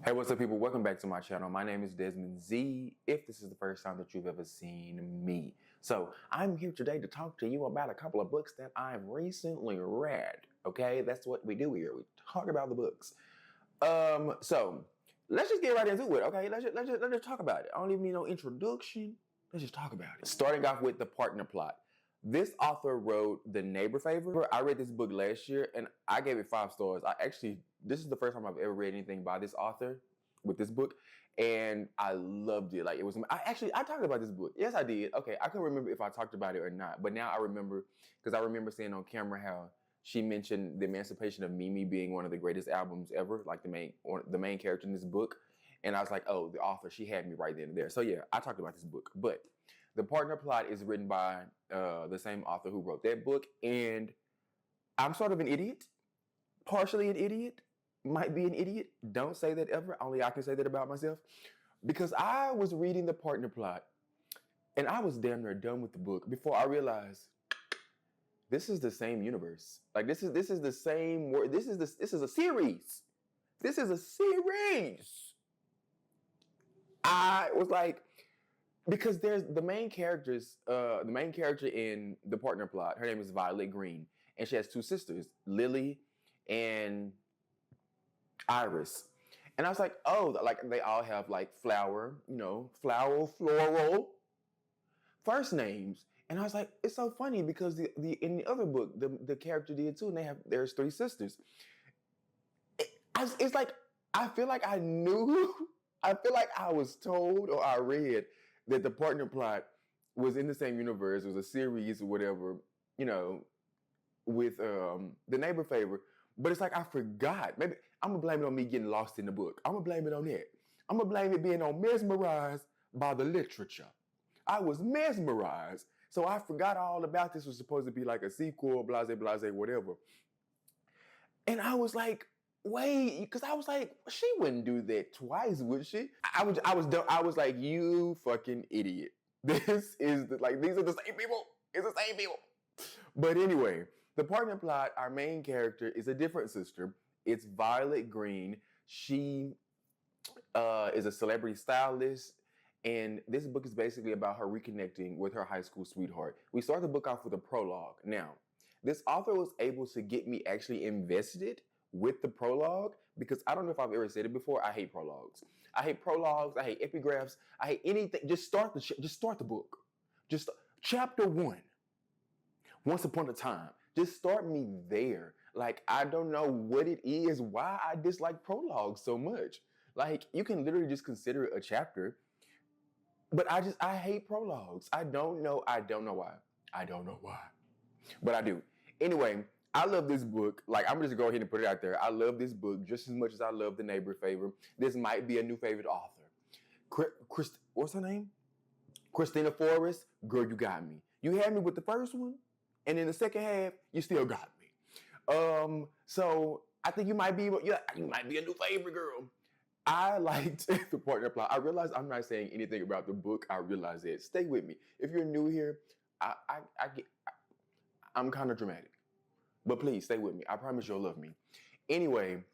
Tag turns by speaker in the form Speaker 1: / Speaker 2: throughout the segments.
Speaker 1: Hey, what's up, people? Welcome back to my channel. My name is Desmond Z, if this is the first time that you've ever seen me. So, I'm here today to talk to you about a couple of books that I've recently read. Okay, that's what we do here. We talk about the books. So let's just get right into it. Okay, let's just talk about it. I don't even need no introduction. Let's just talk about it. Starting off with The Partner Plot. This author wrote The Neighbor Favor. I read this book last year and I gave it 5 stars. This is the first time I've ever read anything by this author with this book, and I loved it. Like, it was, I talked about this book. Yes, I did. Okay, I couldn't remember if I talked about it or not, but now I remember, because I remember seeing on camera how she mentioned The Emancipation of Mimi being one of the greatest albums ever, like the main character in this book. And I was like, oh, the author, she had me right then and there. So yeah, I talked about this book. But The Partner Plot is written by the same author who wrote that book. And I'm sort of an idiot, partially an idiot, might be an idiot. Don't say that ever. Only I can say that about myself. Because I was reading The Partner Plot and I was damn near done with the book before I realized this is the same universe. Like, this is the same word. This is a series. This is a series. I was like, because there's the main character in The Partner Plot, her name is Violet Green, and she has 2 sisters, Lily and Iris. And I was like, oh, like they all have like floral first names. And I was like, it's so funny because in the other book, the character did too, and there's 3 sisters. It's like, I feel like I knew, I feel like I was told or I read that The Partner Plot was in the same universe. It was a series or whatever, with The Neighbor Favor. But it's like I forgot. Maybe I'm gonna blame it on me getting lost in the book. I'm gonna blame it on that. I'm gonna blame it being on mesmerized by the literature. I was mesmerized. So I forgot all about this was supposed to be like a sequel, blase, blase, whatever. And I was like, wait, because I was like, she wouldn't do that twice, would she? I was like, you fucking idiot. These are the same people. It's the same people. But anyway, The Partner Plot, our main character is a different sister. It's Violet Green. She is a celebrity stylist. And this book is basically about her reconnecting with her high school sweetheart. We start the book off with a prologue. Now, this author was able to get me actually invested with the prologue, because I don't know if I've ever said it before, I hate prologues. I hate prologues, I hate epigraphs, I hate anything. Just start the book. Just chapter 1. Once upon a time. Just start me there. Like, I don't know what it is, why I dislike prologues so much. Like, you can literally just consider it a chapter. But I hate prologues. I don't know why. I don't know why. But I do. Anyway, I love this book. Like, I'm just going to go ahead and put it out there. I love this book just as much as I love The Neighbor Favor. This might be a new favorite author. What's her name? Christina Forrest. Girl, you got me. You had me with the first one, and in the second half, you still got me. So I think you might be a new favorite, girl. I liked The Partner Plot. I realize I'm not saying anything about the book. I realize that. Stay with me. If you're new here, I'm kind of dramatic, but please stay with me. I promise you'll love me. Anyway,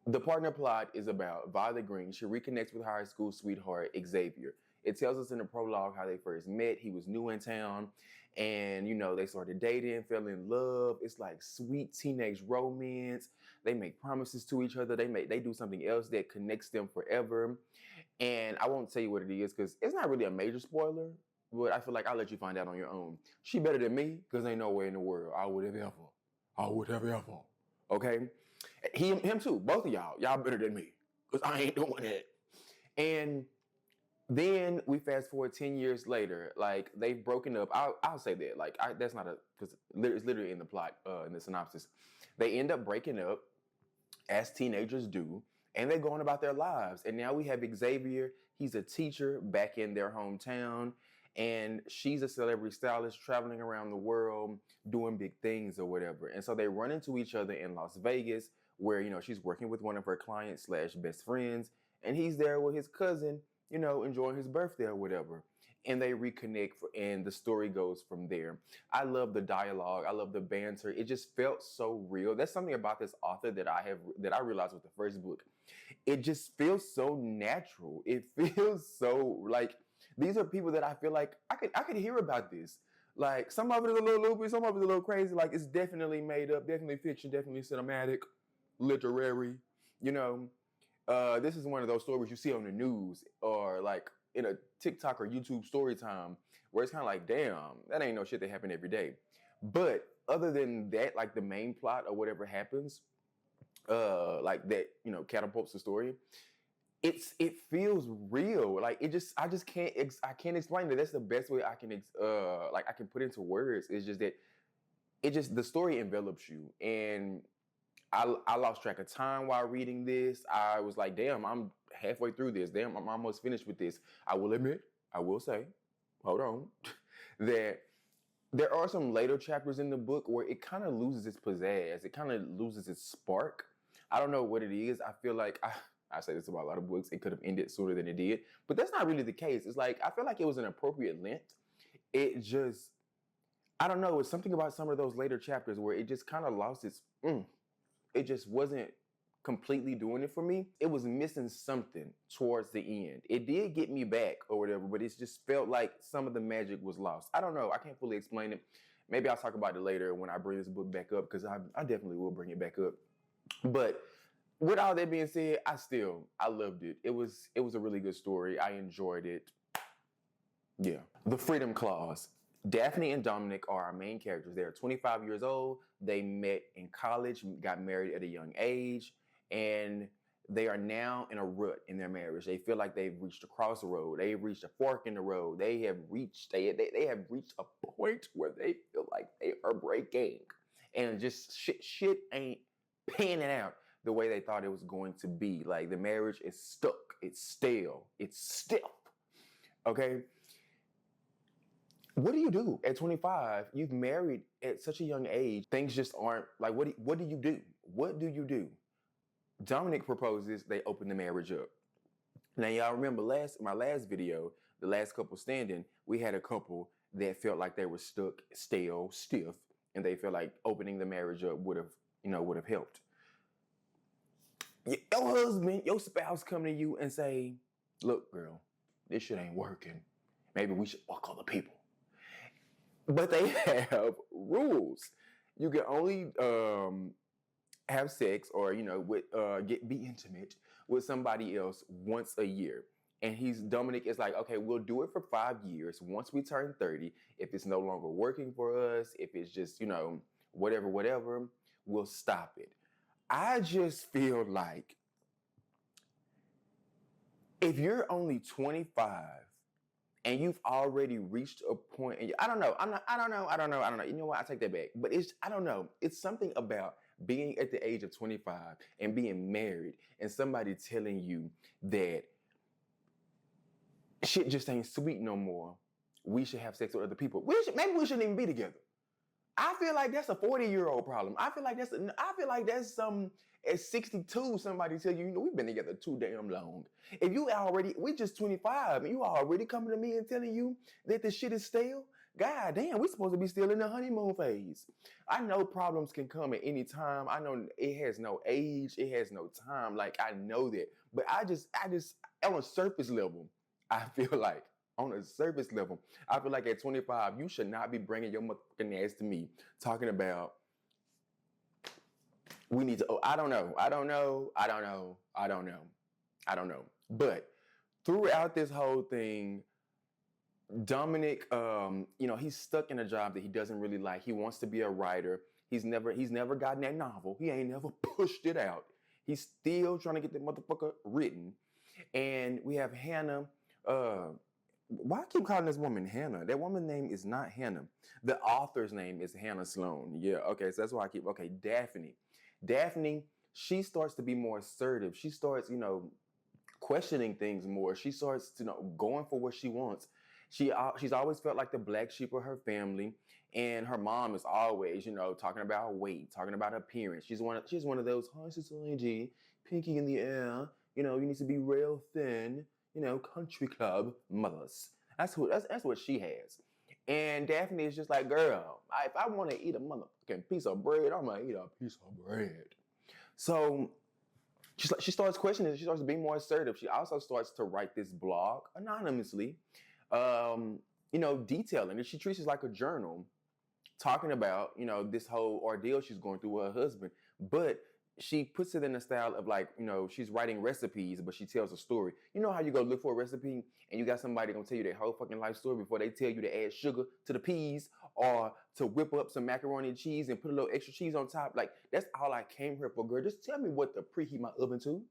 Speaker 1: The Partner Plot is about Violet Green. She reconnects with her high school sweetheart, Xavier. It tells us in the prologue how they first met. He was new in town, and they started dating, fell in love. It's like sweet teenage romance. They make promises to each other. They do something else that connects them forever. And I won't tell you what it is because it's not really a major spoiler, but I feel like I'll let you find out on your own. She better than me because ain't no way in the world I would have ever. Okay? Him too. Both of y'all better than me because I ain't doing it. And then we fast forward 10 years later, like they've broken up. I'll say that. Like, that's not because it's literally in the plot, in the synopsis. They end up breaking up as teenagers do, and they're going about their lives. And now we have Xavier. He's a teacher back in their hometown, and she's a celebrity stylist traveling around the world doing big things or whatever. And so they run into each other in Las Vegas, where she's working with one of her clients / best friends, and he's there with his cousin, enjoying his birthday or whatever. And they reconnect, and the story goes from there. I love the dialogue. I love the banter. It just felt so real. That's something about this author that I realized with the first book. it just feels so natural. It feels so like these are people that I feel like I could hear about this. Like some of it is a little loopy, some of it is a little crazy. Like it's definitely made up, definitely fiction, definitely cinematic, literary. You know, this is one of those stories you see on the news or like in a TikTok or YouTube story time where it's kind of like, damn, that ain't no shit that happen every day. But other than that, like the main plot or whatever happens, like that, catapults the story. It feels real. Like I just can't I can't explain it. That's the best way I can like I can put into words. It's just that the story envelops you and I lost track of time while reading this. I was like, damn, I'm halfway through this. Damn, I'm almost finished with this. I will admit, I will say, hold on, that there are some later chapters in the book where it kind of loses its pizzazz. It kind of loses its spark. I don't know what it is. I feel like I say this about a lot of books. It could have ended sooner than it did, but that's not really the case. It's like I feel like it was an appropriate length. It just, I don't know. It's something about some of those later chapters where it just kind of lost its. It just wasn't completely doing it for me. It was missing something towards the end. It did get me back or whatever, but it just felt like some of the magic was lost. I don't know. I can't fully explain it. Maybe I'll talk about it later when I bring this book back up because I definitely will bring it back up. But with all that being said, I loved it. It was a really good story. I enjoyed it. Yeah. The Freedom Clause. Daphne and Dominic are our main characters. They are 25 years old. They met in college, got married at a young age, and they are now in a rut in their marriage. They feel like they've reached a crossroad. They've reached a fork in the road. They have reached a point where they feel like they are breaking, and just shit ain't panning out the way they thought it was going to be. Like the marriage is stuck. It's stale. It's stiff. Okay. What do you do at 25? You've married at such a young age. Things just aren't like, what do you do? What do you do? Dominic proposes, they open the marriage up. Now, y'all remember my last video, the last couple standing, we had a couple that felt like they were stuck, stale, stiff, and they felt like opening the marriage up would have helped. Your husband, your spouse come to you and say, look, girl, this shit ain't working. Maybe we should fuck other people. But they have rules. You can only have sex or be intimate with somebody else once a year. And Dominic is like, okay, we'll do it for 5 years. Once we turn 30, if it's no longer working for us, if it's just whatever, we'll stop it. I just feel like if you're only 25 and you've already reached a point, and I don't know. You know what? I take that back. But I don't know. It's something about being at the age of 25 and being married and somebody telling you that shit just ain't sweet no more. We should have sex with other people. Maybe we shouldn't even be together. I feel like that's a 40-year-old problem. I feel like that's some at 62, somebody tell you, we've been together too damn long. If we just 25 and you already coming to me and telling you that the shit is stale, god damn, we supposed to be still in the honeymoon phase. I know problems can come at any time. I know it has no age, it has no time. Like I know that. But I just on a surface level, I feel like on a surface level, I feel like at 25, you should not be bringing your motherfucking ass to me talking about we need to. Oh, I don't know. But throughout this whole thing, Dominic, he's stuck in a job that he doesn't really like. He wants to be a writer. He's never gotten that novel. He ain't never pushed it out. He's still trying to get the motherfucker written. And we have Hannah. Why I keep calling this woman Hannah? That woman's name is not Hannah. The author's name is Hannah Sloan. Yeah, okay, so that's why Daphne. Daphne, she starts to be more assertive. She starts, questioning things more. She starts, going for what she wants. She's always felt like the black sheep of her family, and her mom is always, talking about her weight, talking about her appearance. She's one of those high society, pinky in the air. You need to be real thin. Country club mothers. That's what she has. And Daphne is just like, girl, if I want to eat a motherfucking piece of bread, I'm gonna eat a piece of bread. So she starts questioning. She starts being more assertive. She also starts to write this blog anonymously, detailing it. She treats it like a journal, talking about this whole ordeal she's going through with her husband, but she puts it in the style of like, she's writing recipes, but she tells a story. You know how you go look for a recipe and you got somebody gonna tell you their whole fucking life story before they tell you to add sugar to the peas or to whip up some macaroni and cheese and put a little extra cheese on top. Like, that's all I came here for, girl. Just tell me what to preheat my oven to.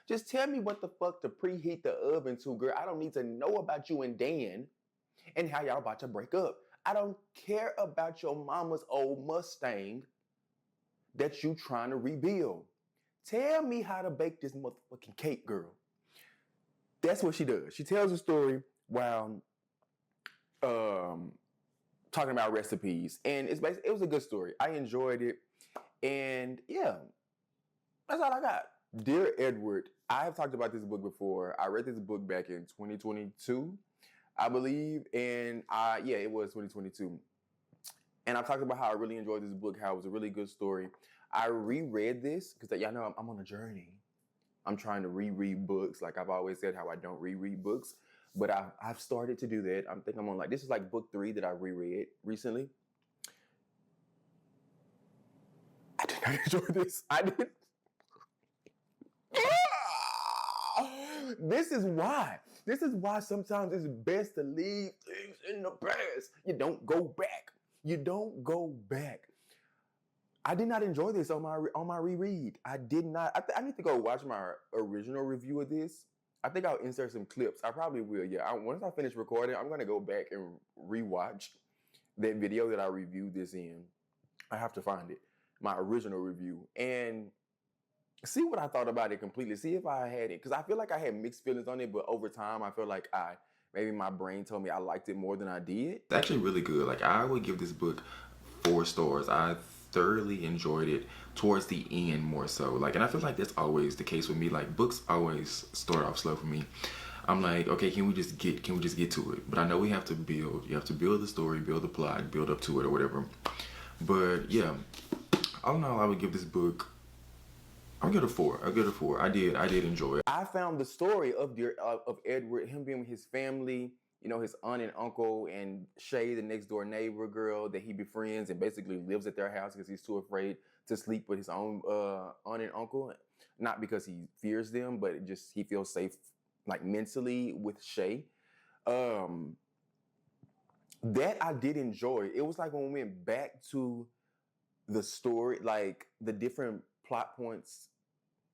Speaker 1: Just tell me what the fuck to preheat the oven to, girl. I don't need to know about you and Dan and how y'all about to break up. I don't care about your mama's old Mustang that you trying to rebuild. Tell me how to bake this motherfucking cake, girl. That's what she does. She tells a story while talking about recipes, and it was a good story. I enjoyed it, and yeah, that's all I got. Dear Edward, I have talked about this book before. I read this book back in 2022, I believe, and it was 2022. And I talked about how I really enjoyed this book, how it was a really good story. I reread this because y'all know I'm on a journey. I'm trying to reread books. Like I've always said, how I don't reread books, but I've started to do that. I'm on this is like book 3 that I reread recently. I did not enjoy this. I did. This is why. This is why sometimes it's best to leave things in the past. You don't go back. You don't go back. I did not enjoy this on my reread. I did not. I need to go watch my original review of this. I think I'll insert some clips. I probably will. Yeah. Once I finish recording, I'm gonna go back and rewatch that video that I reviewed this in. I have to find it, my original review, and see what I thought about it completely. See if I had it, because I feel like I had mixed feelings on it, but over time I feel like maybe my brain told me I liked it more than I did. It's actually really good. Like, I would give this book 4 stars. I thoroughly enjoyed it towards the end more so. Like, and I feel like that's always the case with me. Like, books always start off slow for me. I'm like, okay, can we just get to it? But I know we have to build. You have to build the story, build the plot, build up to it or whatever. But yeah, all in all, I would give this book, I'll give it a 4. I'll give it a 4. I did enjoy it. I found the story of Edward, him being with his family, his aunt and uncle, and Shay, the next door neighbor girl that he befriends and basically lives at their house because he's too afraid to sleep with his own aunt and uncle. Not because he fears them, but he feels safe, like, mentally with Shay. That I did enjoy. It was like when we went back to the story, like the different plot points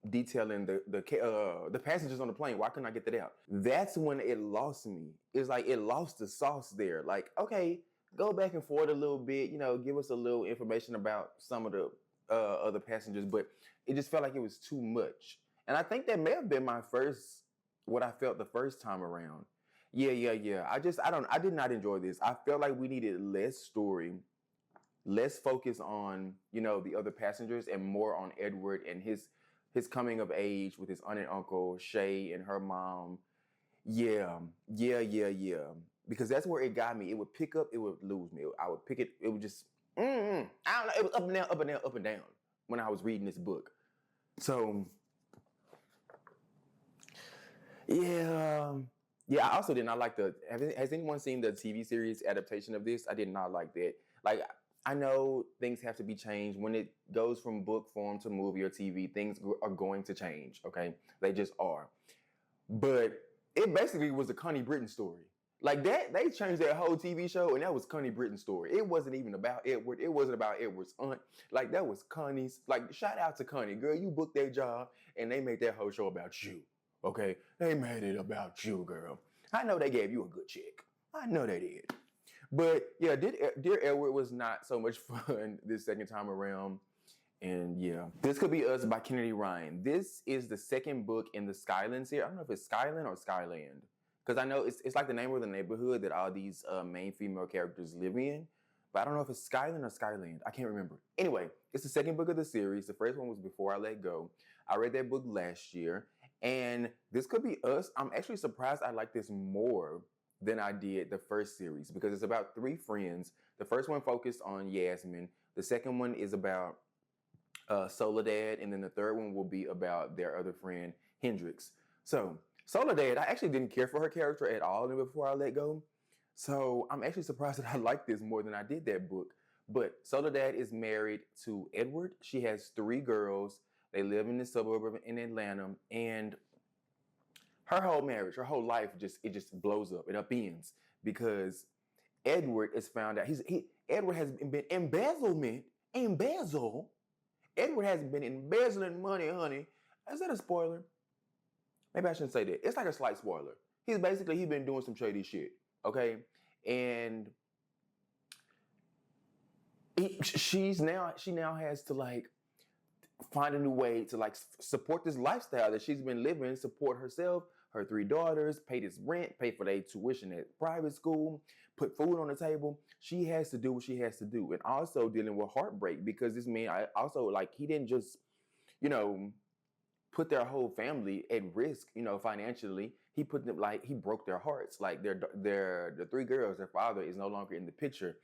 Speaker 1: detailing the passengers on the plane. Why couldn't I get that out? That's when it lost me. It's like it lost the sauce there. Like, okay, go back and forth a little bit, give us a little information about some of the other passengers, but it just felt like it was too much. And I think that may have been what I felt the first time around. Yeah. I did not enjoy this. I felt like we needed less story, less focus on, the other passengers, and more on Edward and his coming of age with his aunt and uncle, Shay and her mom. Yeah. Because that's where it got me. It would pick up, it would lose me. I would pick it, it would just, I don't know, it was up and down, up and down, up and down when I was reading this book. So, yeah, I also did not like has anyone seen the TV series adaptation of this? I did not like that. Like, I know things have to be changed. When it goes from book form to movie or TV, things are going to change, okay? They just are. But it basically was a Connie Britton story. Like, that, they changed their whole TV show, and that was Connie Britton's story. It wasn't even about Edward. It wasn't about Edward's aunt. Like, that was Connie's. Like, shout out to Connie. Girl, you booked their job, and they made that whole show about you, okay? They made it about you, girl. I know they gave you a good check. I know they did. But yeah, Dear Edward was not so much fun this second time around. And yeah, This Could Be Us by Kennedy Ryan. This is the second book in the Skyland series. I don't know if it's Skyland or Skyland, because I know it's like the name of the neighborhood that all these main female characters live in. But I don't know if it's Skyland or Skyland. I can't remember. Anyway, it's the second book of the series. The first one was Before I Let Go. I read that book last year. And This Could Be Us, I'm actually surprised I like this more than I did the first series, because it's about 3 friends. The first one focused on Yasmin. The second one is about Soledad, and then the third one will be about their other friend Hendrix. So Soledad, I actually didn't care for her character at all before I let go. So I'm actually surprised that I like this more than I did that book. But Soledad is married to Edward. She has 3 girls. They live in the suburb in Atlanta, and her whole marriage, her whole life just blows up. It upends because Edward is found out Edward has been embezzle. Edward has been embezzling money, honey. Is that a spoiler? Maybe I shouldn't say that. It's like a slight spoiler. He's been doing some shady shit, okay? And she now has to like find a new way to like support this lifestyle that she's been living, support herself, her 3 daughters, pay this rent, pay for their tuition at private school, put food on the table. She has to do what she has to do, and also dealing with heartbreak because this man, he didn't just, you know, put their whole family at risk, you know, financially. He put them he broke their hearts. Like the 3 girls, their father is no longer in the picture.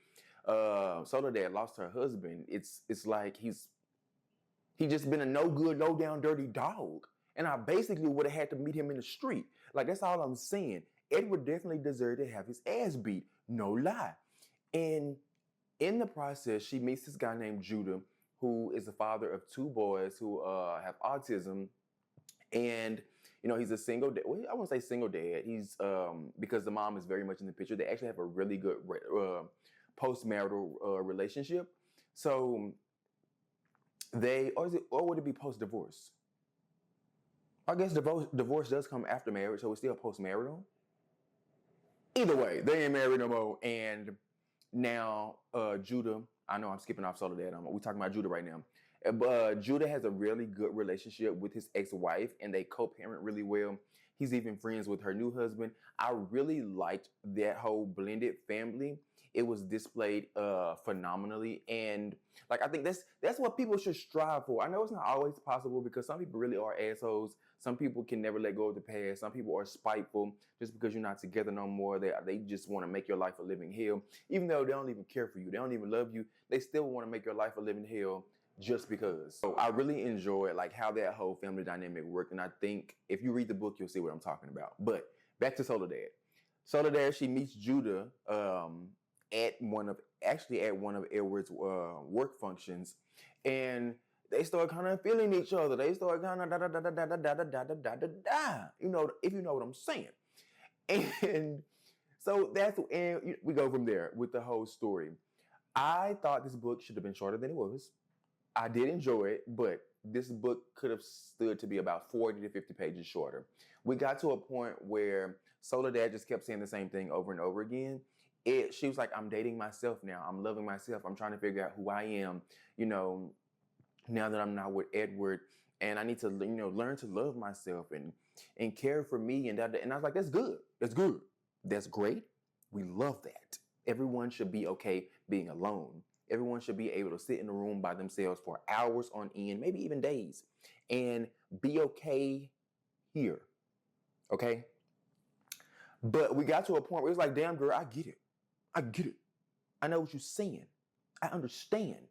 Speaker 1: Soledad lost her husband. It's like he just been a no good, low down, dirty dog. And I basically would have had to meet him in the street. Like, that's all I'm saying. Edward definitely deserved to have his ass beat. No lie. And in the process, she meets this guy named Judah, who is the father of 2 boys who have autism. And, you know, he's a single dad. Well, I won't say single dad. He's, because the mom is very much in the picture. They actually have a really good post-marital relationship. So or would it be post-divorce? I guess divorce does come after marriage, so it's still post-marital. Either way, they ain't married no more. And now Judah, I know I'm skipping off Soledad. We're talking about Judah right now. Judah has a really good relationship with his ex-wife, and they co-parent really well. He's even friends with her new husband. I really liked that whole blended family. It was displayed phenomenally, and like I think that's what people should strive for. I know it's not always possible because some people really are assholes. Some people can never let go of the past. Some people are spiteful just because you're not together no more. They just want to make your life a living hell, even though they don't even care for you. They don't even love you. They still want to make your life a living hell just because. So I really enjoyed like how that whole family dynamic worked, and I think if you read the book, you'll see what I'm talking about. But back to Soledad. Soledad, she meets Judah at one of Edward's work functions, and they start kind of feeling each other. They start kind of you know, if you know what I'm saying. And so we go from there with the whole story. I thought this book should have been shorter than it was. I did enjoy it, but this book could have stood to be about 40 to 50 pages shorter. We got to a point where Soledad just kept saying the same thing over and over again. She was like, I'm dating myself now. I'm loving myself. I'm trying to figure out who I am, you know, now that I'm not with Edward. And I need to, you know, learn to love myself and care for me. And I was like, that's good. That's good. That's great. We love that. Everyone should be okay being alone. Everyone should be able to sit in a room by themselves for hours on end, maybe even days, and be okay here. Okay? But we got to a point where it was like, damn, girl, I get it. I get it. I know what you're saying. I understand.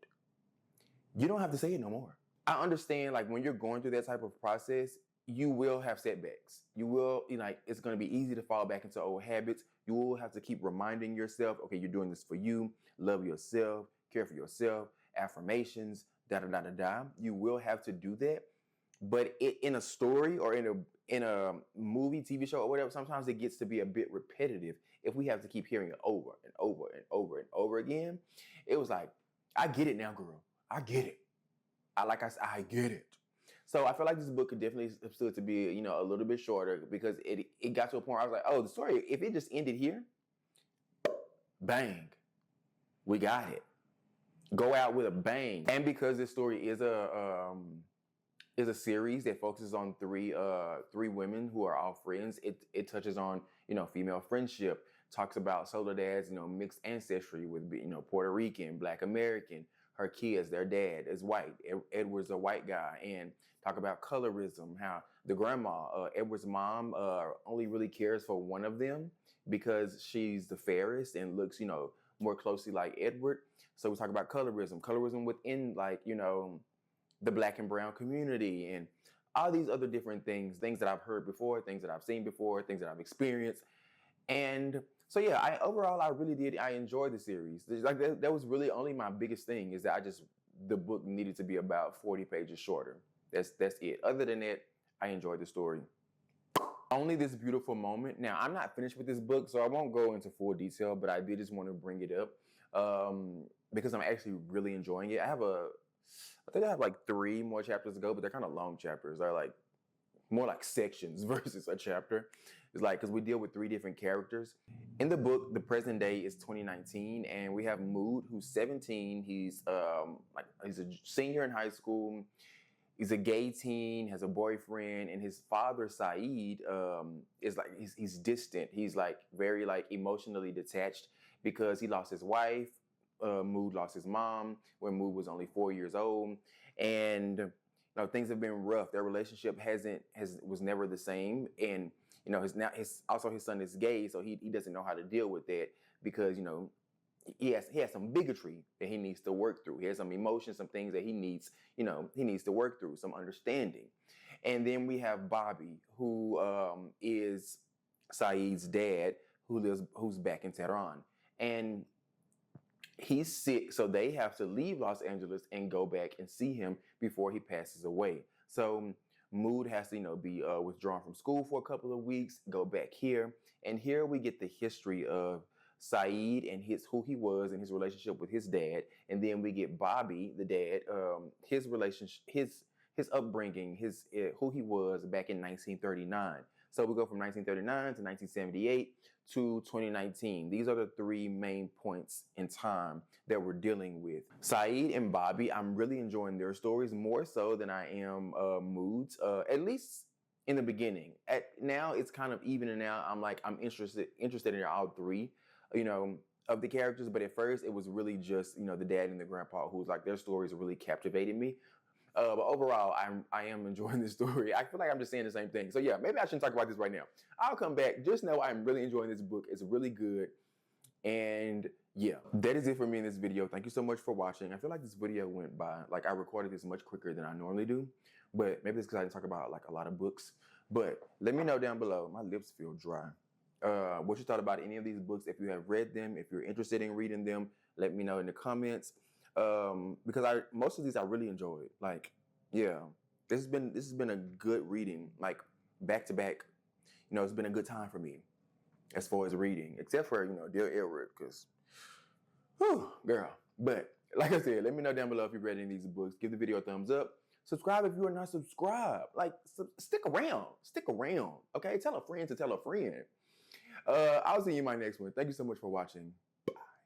Speaker 1: You don't have to say it no more. I understand, like, when you're going through that type of process, you will have setbacks. You will, you know, like, it's going to be easy to fall back into old habits. You will have to keep reminding yourself, okay, you're doing this for you. Love yourself. Care for yourself. Affirmations. Da-da-da-da-da. You will have to do that. But in a story or in a movie, TV show, or whatever, sometimes it gets to be a bit repetitive if we have to keep hearing it over and over and over and over again. It was like, I get it now, girl. I get it. I get it. So I feel like this book could definitely have stood to be, you know, a little bit shorter because it got to a point where I was like, oh, the story, if it just ended here, bang, we got it. Go out with a bang. And because this story is a series that focuses on three women who are all friends. It touches on, you know, female friendship, talks about Soledad's, you know, mixed ancestry with, you know, Puerto Rican, Black American, her kids, their dad is white, Edward's a white guy, and talk about colorism, how the grandma, Edward's mom, only really cares for one of them because she's the fairest and looks, you know, more closely like Edward. So we talk about colorism within, like, you know, the Black and brown community and all these other different things that I've heard before, things that I've seen before, things that I've experienced. And so yeah, I really did. I enjoyed the series. Like that was really only my biggest thing is that the book needed to be about 40 pages shorter. That's it. Other than that, I enjoyed the story. Only This Beautiful Moment. Now, I'm not finished with this book, so I won't go into full detail, but I did just want to bring it up because I'm actually really enjoying it. I think I have like 3 more chapters to go, but they're kind of long chapters. They're like more like sections versus a chapter. It's like, because we deal with 3 different characters. In the book, the present day is 2019, and we have Mood, who's 17. He's he's a senior in high school. He's a gay teen, has a boyfriend, and his father, Saeed, is like, he's distant. He's like very like emotionally detached because he lost his wife. Mood lost his mom when Mood was only 4 years old. And things have been rough. Their relationship was never the same. And his son is gay, so he doesn't know how to deal with that because he has some bigotry that he needs to work through. He has some emotions, some things that he needs to work through, some understanding. And then we have Bobby, who is Saeed's dad, who's back in Tehran. And he's sick, so they have to leave Los Angeles and go back and see him before he passes away. So Mood has to, be withdrawn from school for a couple of weeks, go back here. And here we get the history of Saeed and who he was and his relationship with his dad. And then we get Bobby, the dad, his relationship, his upbringing, who he was back in 1939. So we go from 1939 to 1978 to 2019. These are the 3 main points in time that we're dealing with. Saeed and Bobby, I'm really enjoying their stories more so than I am Mood's, at least in the beginning. Now it's kind of evening out. I'm interested in all 3. Of the characters, but at first it was really just, the dad and the grandpa who's like, their stories really captivated me. But overall, I am enjoying this story. I feel like I'm just saying the same thing. So yeah, maybe I shouldn't talk about this right now. I'll come back. Just know I'm really enjoying this book. It's really good. And yeah, that is it for me in this video. Thank you so much for watching. I feel like this video went by, like I recorded this much quicker than I normally do. But maybe it's because I didn't talk about like a lot of books. But let me know down below. My lips feel dry. What you thought about any of these books. If you have read them, if you're interested in reading them, let me know in the comments. Because most of these I really enjoyed. Like, yeah, this has been a good reading, like back to back. It's been a good time for me as far as reading, except for Dear Edward, because, girl. But like I said, let me know down below if you've read any of these books. Give the video a thumbs up. Subscribe if you are not subscribed. Like, stick around. Okay, tell a friend to tell a friend. I'll see you in my next one. Thank you so much for watching.